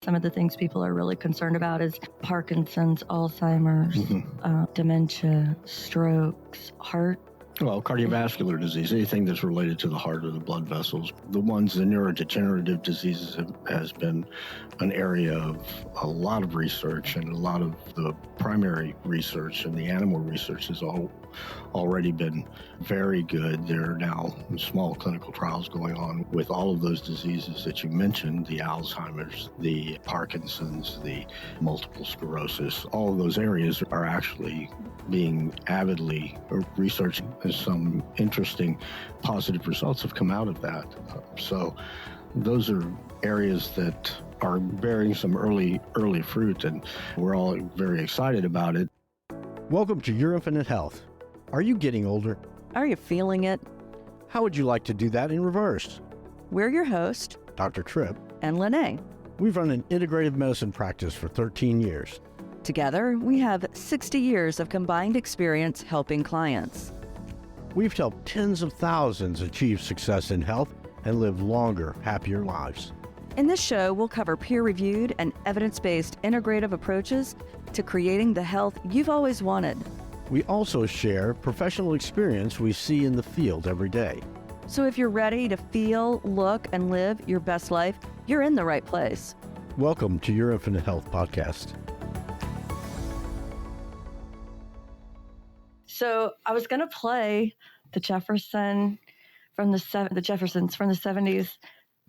some of the things people are really concerned about is Parkinson's, Alzheimer's, dementia, strokes, heart. Well, cardiovascular disease, anything that's related to the heart or the blood vessels. The neurodegenerative diseases has been an area of a lot of research, and a lot of the primary research and the animal research has already been very good. There are now small clinical trials going on with all of those diseases that you mentioned, the Alzheimer's, the Parkinson's, the multiple sclerosis. All of those areas are actually being avidly researched. Some interesting positive results have come out of that. So those are areas that are bearing some early fruit, and we're all very excited about it. Welcome to Your Infinite Health. Are you getting older? Are you feeling it? How would you like to do that in reverse? We're your host, Dr. Tripp and LeNae. We've run an integrative medicine practice for 13 years. Together, we have 60 years of combined experience helping clients. We've helped tens of thousands achieve success in health and live longer, happier lives. In this show, we'll cover peer-reviewed and evidence-based integrative approaches to creating the health you've always wanted. We also share professional experience we see in the field every day. So if you're ready to feel, look, and live your best life, you're in the right place. Welcome to Your Infinite Health podcast. So I was going to play the Jeffersons from the 70s,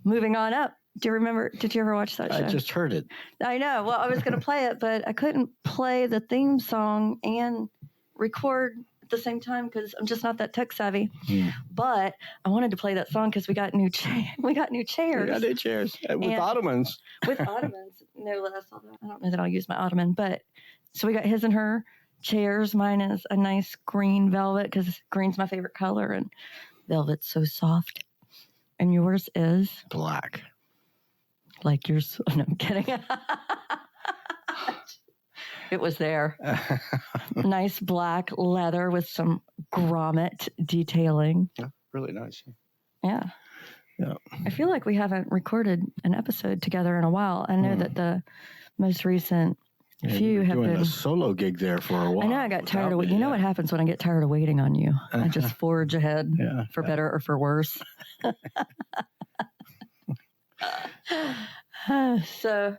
moving on up. Do you remember? Did you ever watch that show? I just heard it. I know. Well, I was going to play it, but I couldn't play the theme song and record at the same time because I'm just not that tech savvy. But I wanted to play that song because we got new chairs. We got new chairs with ottomans. With ottomans, no less. Although I don't know that I'll use my ottoman, but so we got his and her chairs. Mine is a nice green velvet because green's my favorite color, and velvet's so soft. And yours is black. Like yours. No, I'm kidding. It was there. Nice black leather with some grommet detailing. Yeah, really nice. Yeah. I feel like we haven't recorded an episode together in a while. I know that the most recent few have been a solo gig there for a while. I know I got tired of it. You know what happens when I get tired of waiting on you? I just forge ahead for better or for worse. So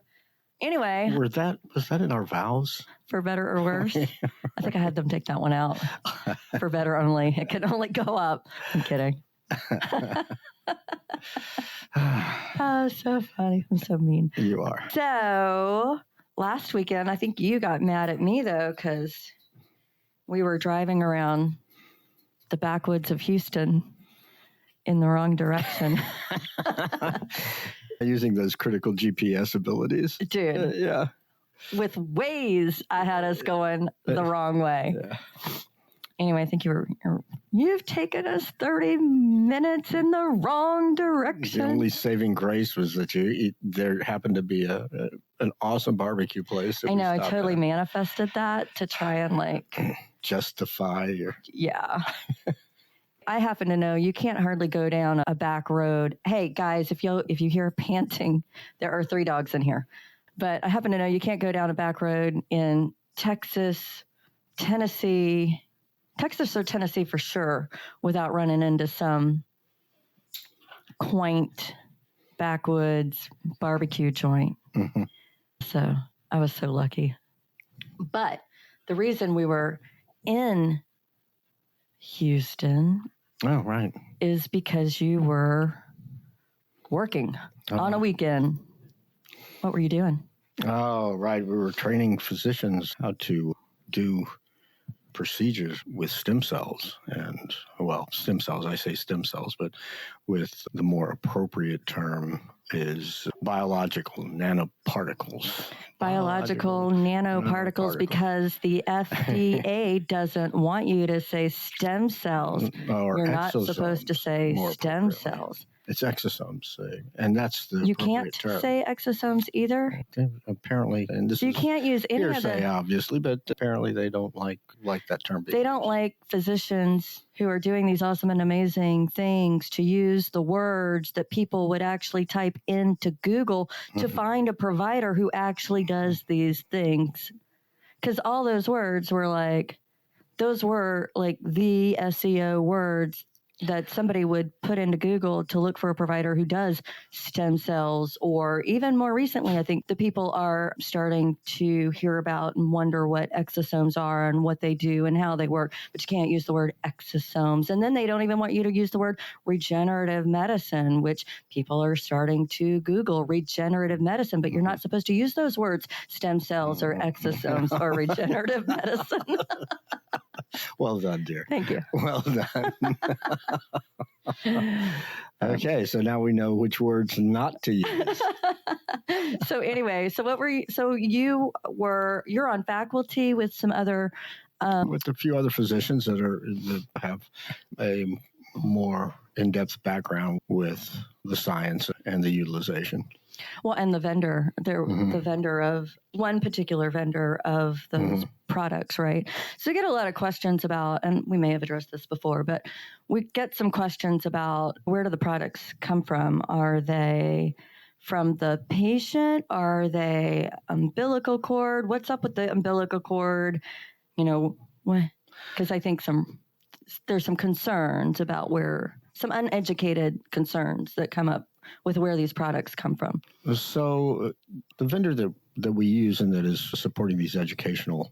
anyway. Was that in our vows? For better or worse? I think I had them take that one out. For better only. It can only go up. I'm kidding. Oh, so funny. I'm so mean. You are. So last weekend, I think you got mad at me, though, because we were driving around the backwoods of Houston in the wrong direction. Using those critical GPS abilities. Dude. Yeah. With Waze, I had us going the wrong way. Yeah. Anyway, I think you've taken us 30 minutes in the wrong direction. The only saving grace was that there happened to be an awesome barbecue place. I know. I totally manifested that to try and justify your. Yeah. I happen to know you can't hardly go down a back road. Hey, guys, if you hear panting, there are 3 dogs in here. But I happen to know you can't go down a back road in Texas, Tennessee for sure, without running into some quaint backwoods barbecue joint. Mm-hmm. So I was so lucky. But the reason we were in Houston is because you were working on a weekend. What were you doing? Oh, right. We were training physicians how to do procedures with stem cells. And, stem cells, I say stem cells, but with the more appropriate term is biological nanoparticles. Biological nanoparticles, because the FDA doesn't want you to say stem cells. You're not supposed to say stem cells. It's exosomes, and that's the You appropriate can't term. say exosomes either. Apparently, and this You is can't use any of hearsay, the. obviously, but apparently they don't like that term. They don't like physicians who are doing these awesome and amazing things to use the words that people would actually type into Google to find a provider who actually does these things. Because all those words were like, those were like the SEO words that somebody would put into Google to look for a provider who does stem cells, or even more recently, I think the people are starting to hear about and wonder what exosomes are and what they do and how they work, but you can't use the word exosomes. And then they don't even want you to use the word regenerative medicine, which people are starting to Google regenerative medicine, but you're not supposed to use those words, stem cells or exosomes or regenerative medicine. Well done, dear. Thank you. Well done. Okay, so now we know which words not to use. So anyway, so what were you? So you're on faculty with some other. With a few other physicians that have a more in-depth background with the science and the utilization. Well, and the vendor, the vendor of one particular vendor of those products, right? So we get a lot of questions about, and we may have addressed this before, but we get some questions about where do the products come from? Are they from the patient? Are they umbilical cord? What's up with the umbilical cord? You know, because I think there's some concerns about some uneducated concerns that come up with where these products come from. So the vendor that we use and that is supporting these educational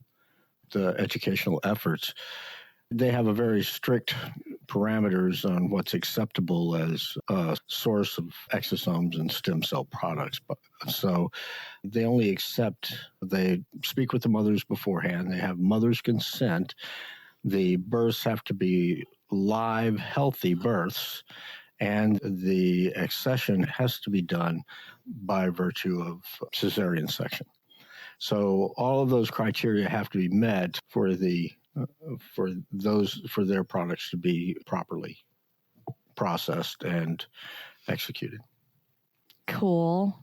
efforts, they have a very strict parameters on what's acceptable as a source of exosomes and stem cell products. So they speak with the mothers beforehand. They have mother's consent. The births have to be live, healthy births, and the accession has to be done by virtue of cesarean section. So all of those criteria have to be met for their products to be properly processed and executed. Cool.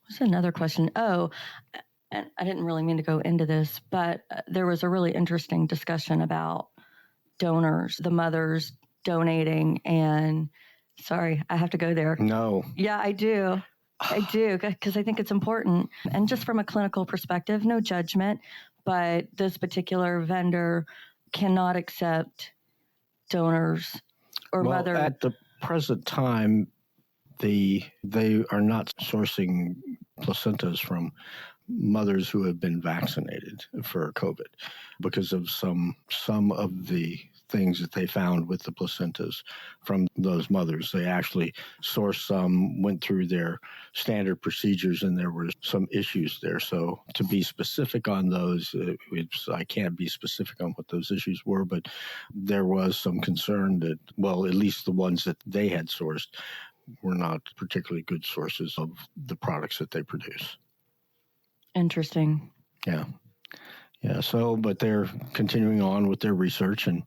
What's another question? Oh, and I didn't really mean to go into this, but there was a really interesting discussion about donors, the mothers donating, and sorry, I have to go there. No. Yeah, I do. I do, because I think it's important. And just from a clinical perspective, no judgment, but this particular vendor cannot accept donors or mother. At the present time, they are not sourcing placentas from mothers who have been vaccinated for COVID because of some of the things that they found with the placentas from those mothers. They actually sourced some, went through their standard procedures, and there were some issues there. So to be specific on those, I can't be specific on what those issues were, but there was some concern that, well, at least the ones that they had sourced were not particularly good sources of the products that they produce. Interesting. Yeah. So, but they're continuing on with their research and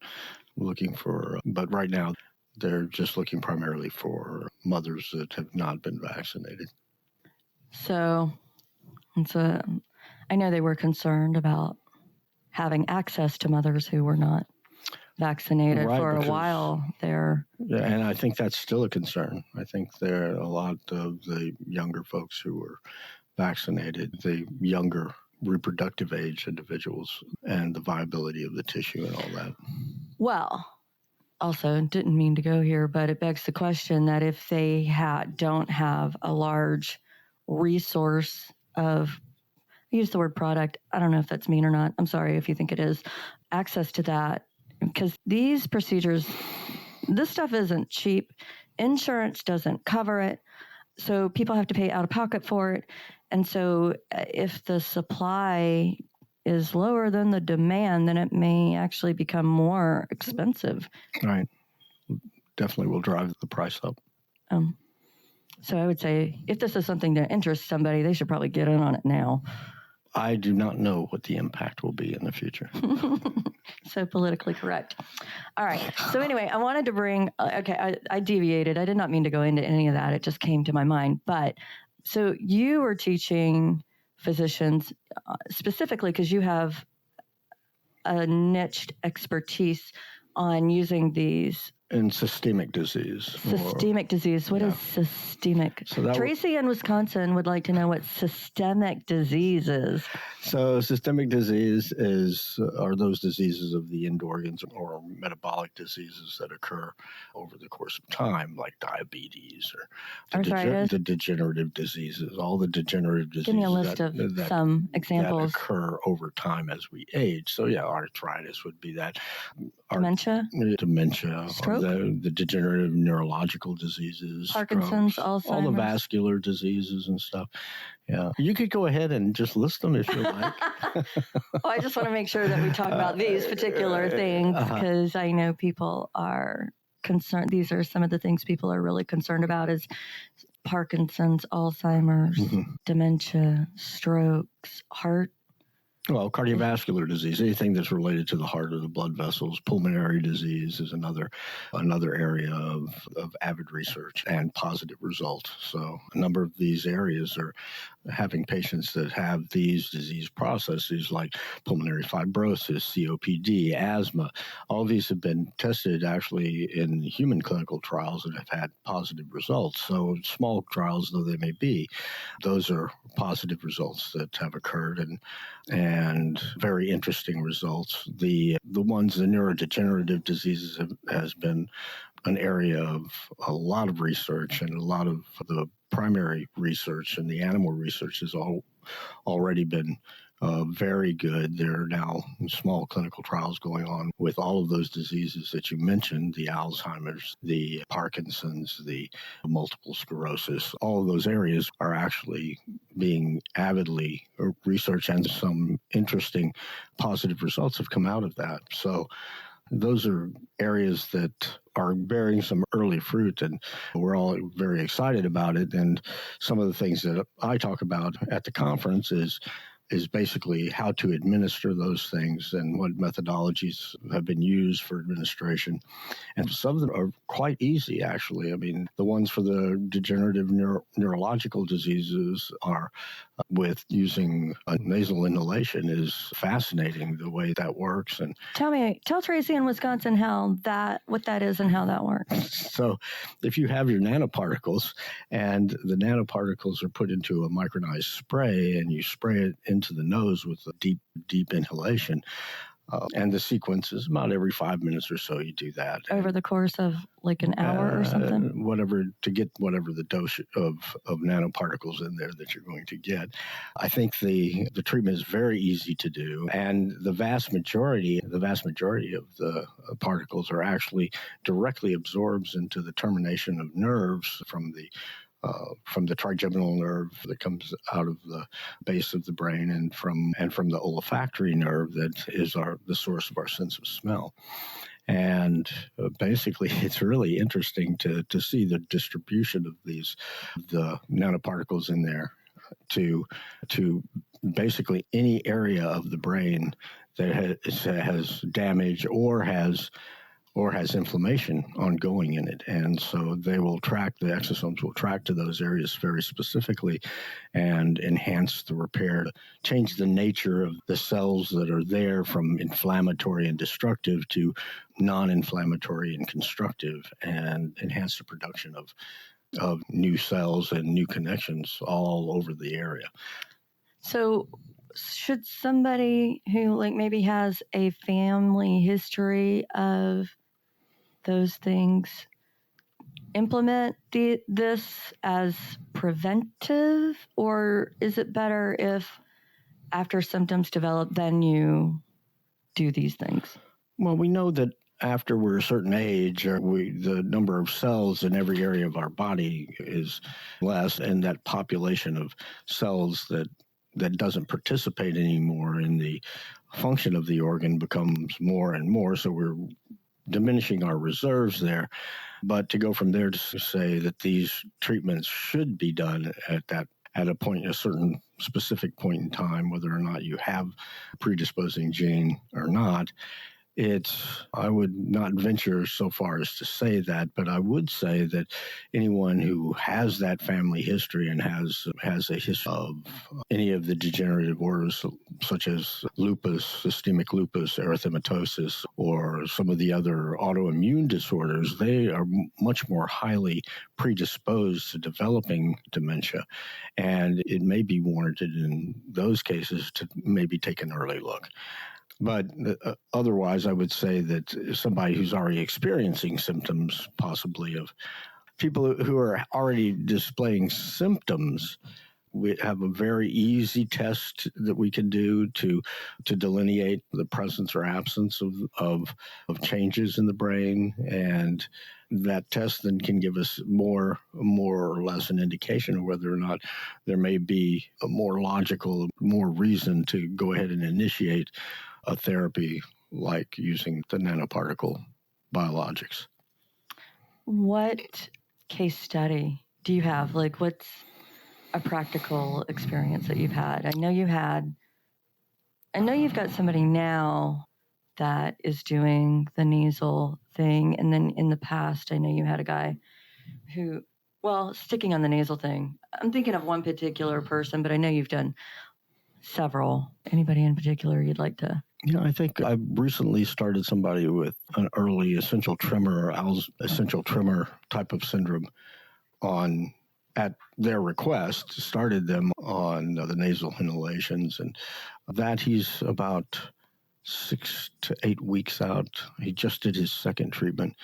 looking for, but right now they're just looking primarily for mothers that have not been vaccinated. So, I know they were concerned about having access to mothers who were not vaccinated for a while there. Yeah, and I think that's still a concern. I think there are a lot of the younger folks who were vaccinated, the younger reproductive age individuals, and the viability of the tissue and all that. Well, also didn't mean to go here, but it begs the question that if they don't have a large resource of, I use the word product, I don't know if that's mean or not, I'm sorry if you think it is, access to that, because these procedures, this stuff isn't cheap. Insurance doesn't cover it. So people have to pay out of pocket for it. And so if the supply is lower than the demand, then it may actually become more expensive. Right. Definitely will drive the price up. So I would say if this is something that interests somebody, they should probably get in on it now. I do not know what the impact will be in the future. So politically correct. All right. So anyway, I wanted to bring, I deviated. I did not mean to go into any of that. It just came to my mind. But so you were teaching physicians specifically because you have a niched expertise on using these. In systemic disease. Systemic disease. What is systemic? So Tracy in Wisconsin would like to know what systemic disease is. So systemic disease are those diseases of the end organs or metabolic diseases that occur over the course of time, like diabetes or the degenerative diseses, all the degenerative diseases. Give me a list of some examples. That occur over time as we age. So arthritis would be that. Dementia? Stroke? The degenerative neurological diseases. Parkinson's, strokes, Alzheimer's. All the vascular diseases and stuff. Yeah. You could go ahead and just list them if you like. I just want to make sure that we talk about these particular things because I know people are concerned. These are some of the things people are really concerned about is Parkinson's, Alzheimer's, dementia, strokes, heart. Well, cardiovascular disease, anything that's related to the heart or the blood vessels, pulmonary disease is another area of avid research and positive results. So a number of these areas are having patients that have these disease processes like pulmonary fibrosis, COPD, asthma. All these have been tested actually in human clinical trials and have had positive results. So small trials though they may be, those are positive results that have occurred and very interesting results. The neurodegenerative diseases has been an area of a lot of research, and a lot of the primary research and the animal research has already been very good. There are now small clinical trials going on with all of those diseases that you mentioned, the Alzheimer's, the Parkinson's, the multiple sclerosis. All of those areas are actually being avidly researched, and some interesting positive results have come out of that. So those are areas that are bearing some early fruit, and we're all very excited about it. And some of the things that I talk about at the conference is basically how to administer those things and what methodologies have been used for administration. And some of them are quite easy, actually. I mean, the ones for the degenerative neurological diseases are with using a nasal inhalation is fascinating, the way that works. And tell Tracy in Wisconsin what that is and how that works. So if you have your nanoparticles and the nanoparticles are put into a micronized spray and you spray it into the nose with a deep inhalation, and the sequence is about every 5 minutes or so you do that. Over the course of like an hour or something? Whatever, to get whatever the dose of nanoparticles in there that you're going to get. I think the treatment is very easy to do, and the vast majority of the particles are actually directly absorbed into the termination of nerves from the trigeminal nerve that comes out of the base of the brain, and from the olfactory nerve that is the source of our sense of smell. And basically, it's really interesting to see the distribution of the nanoparticles in there to basically any area of the brain that has damage or has inflammation ongoing in it. And so the exosomes will track to those areas very specifically and enhance the repair, change the nature of the cells that are there from inflammatory and destructive to non-inflammatory and constructive, and enhance the production of new cells and new connections all over the area. So should somebody who maybe has a family history of those things implement this as preventive, or is it better if after symptoms develop, then you do these things? Well, we know that after we're a certain age, the number of cells in every area of our body is less, and that population of cells that doesn't participate anymore in the function of the organ becomes more and more. So we're diminishing our reserves there. But to go from there to say that these treatments should be done at a certain specific point in time, whether or not you have a predisposing gene or not. I would not venture so far as to say that, but I would say that anyone who has that family history and has a history of any of the degenerative orders, such as lupus, systemic lupus, erythematosus, or some of the other autoimmune disorders, they are much more highly predisposed to developing dementia. And it may be warranted in those cases to maybe take an early look. But otherwise, I would say that somebody who's already experiencing symptoms, possibly of people who are already displaying symptoms, we have a very easy test that we can do to delineate the presence or absence of changes in the brain. And that test then can give us more or less an indication of whether or not there may be a more logical, more reason to go ahead and initiate a therapy like using the nanoparticle biologics. What case study do you have? Like, what's a practical experience that you've had? I know you've got somebody now that is doing the nasal thing. And then in the past, I know you had a guy who, well, sticking on the nasal thing, I'm thinking of one particular person, but I know you've done several. Anybody in particular you'd like to? I think I recently started somebody with an early essential tremor or essential tremor type of syndrome at their request, started them on the nasal inhalations, and that he's about 6 to 8 weeks out. He just did his second treatment,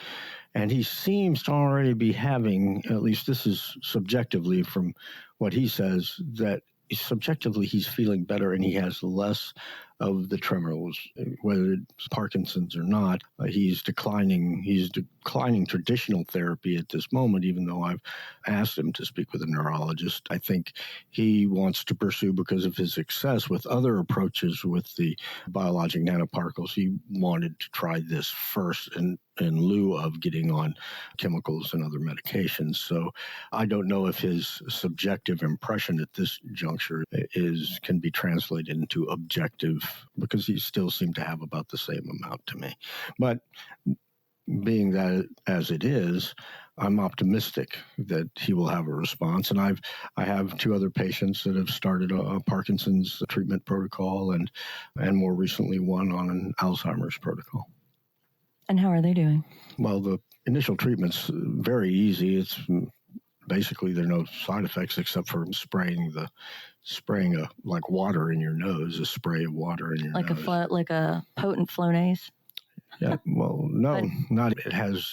and he seems to already be having, at least this is subjectively from what he says, that subjectively he's feeling better and he has less of the tremors, whether it's Parkinson's or not. He's declining traditional therapy at this moment, even though I've asked him to speak with a neurologist. I think he wants to pursue, because of his success with other approaches with the biologic nanoparticles, he wanted to try this first in lieu of getting on chemicals and other medications. So I don't know if his subjective impression at this juncture can be translated into objective, because he still seemed to have about the same amount to me. But being that as it is, I'm optimistic that he will have a response. And I have 2 other patients that have started a Parkinson's treatment protocol, and more recently one on an Alzheimer's protocol. And how are they doing? Well, the initial treatment's very easy. It's basically there are no side effects except for spraying like water in your nose, a spray of water in your nose. Like a potent Flonase? Yeah, well, no, not. It has,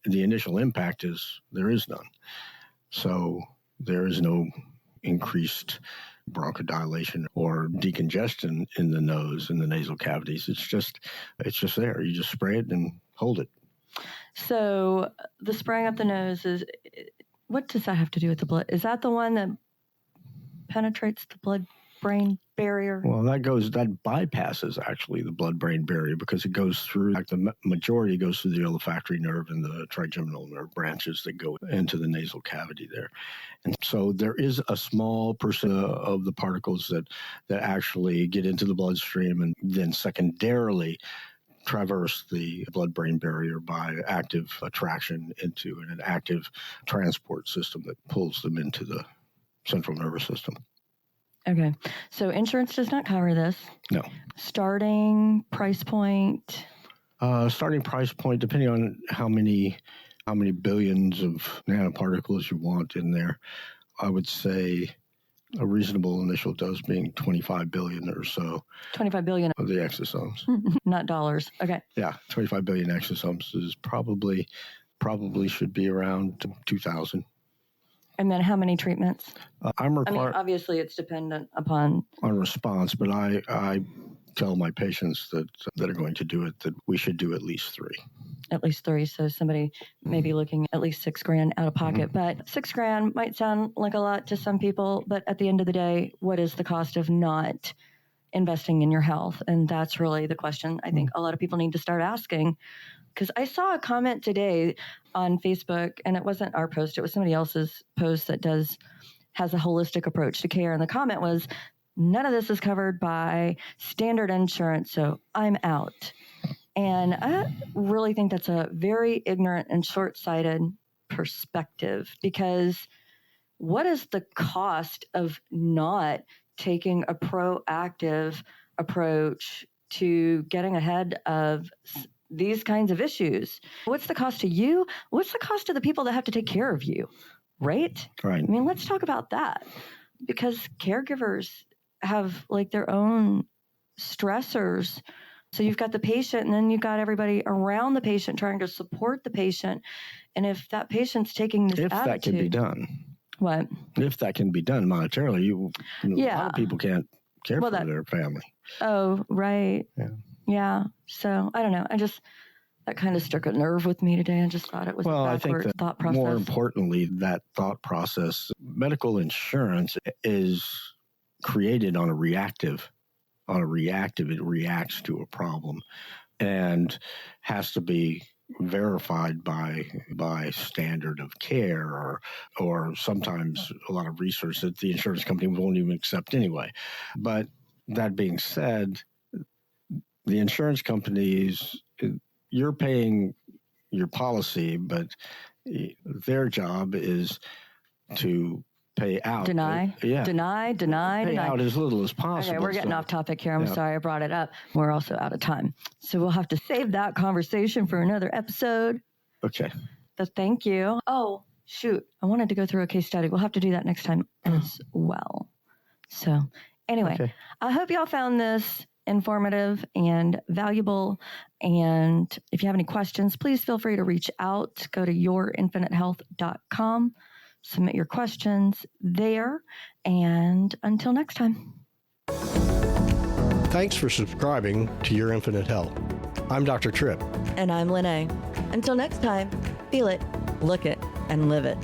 the initial impact is there is none. So there is no increased bronchodilation or decongestion in the nose, in the nasal cavities. It's just there. You just spray it and hold it. So the spraying up the nose what does that have to do with the blood? Is that the one that penetrates the blood-brain barrier? Well, that bypasses actually the blood-brain barrier, because it goes through, like the majority goes through the olfactory nerve and the trigeminal nerve branches that go into the nasal cavity there. And so there is a small percent of the particles that actually get into the bloodstream and then secondarily traverse the blood-brain barrier by active attraction into an active transport system that pulls them into the central nervous system. Okay. So insurance does not cover this? No. Starting price point? Starting price point, depending on how many billions of nanoparticles you want in there, I would say a reasonable initial dose being 25 billion or so. 25 billion of the exosomes. Not dollars. Okay. Yeah, 25 billion exosomes is probably should be around 2,000. And then how many treatments? Obviously it's dependent on response, but I tell my patients that are going to do it that we should do at least 3. At least 3. So somebody may be looking at least $6,000 out of pocket, but $6,000 might sound like a lot to some people. But at the end of the day, what is the cost of not investing in your health? And that's really the question I think a lot of people need to start asking. Because I saw a comment today on Facebook, and it wasn't our post, it was somebody else's post that does has a holistic approach to care. And the comment was, none of this is covered by standard insurance, so I'm out. And I really think that's a very ignorant and short-sighted perspective, because what is the cost of not taking a proactive approach to getting ahead of these kinds of issues? What's the cost to you? What's the cost to the people that have to take care of you? Right? Right. I mean, let's talk about that, because caregivers have like their own stressors. So you've got the patient, and then you've got everybody around the patient trying to support the patient. And if that patient's taking this attitude, that can be done. What? If that can be done monetarily, a lot of people can't care for their family. Oh, right. Yeah. So I don't know. That kind of struck a nerve with me today. I just thought it was a backward thought process. More importantly, that thought process, medical insurance is created on a reactive. It reacts to a problem and has to be verified by standard of care, or sometimes a lot of research that the insurance company won't even accept anyway. But that being said, the insurance companies, you're paying your policy, but their job is to pay out. Deny out as little as possible. Okay, we're getting off topic here. I'm sorry I brought it up. We're also out of time. So we'll have to save that conversation for another episode. Okay. But thank you. Oh, shoot. I wanted to go through a case study. We'll have to do that next time as well. So anyway, I hope y'all found this informative and valuable. And if you have any questions, please feel free to reach out. Go to yourinfinitehealth.com. Submit your questions there. And until next time. Thanks for subscribing to Your Infinite Health. I'm Dr. Tripp. And I'm LeNae. Until next time, feel it, look it, and live it.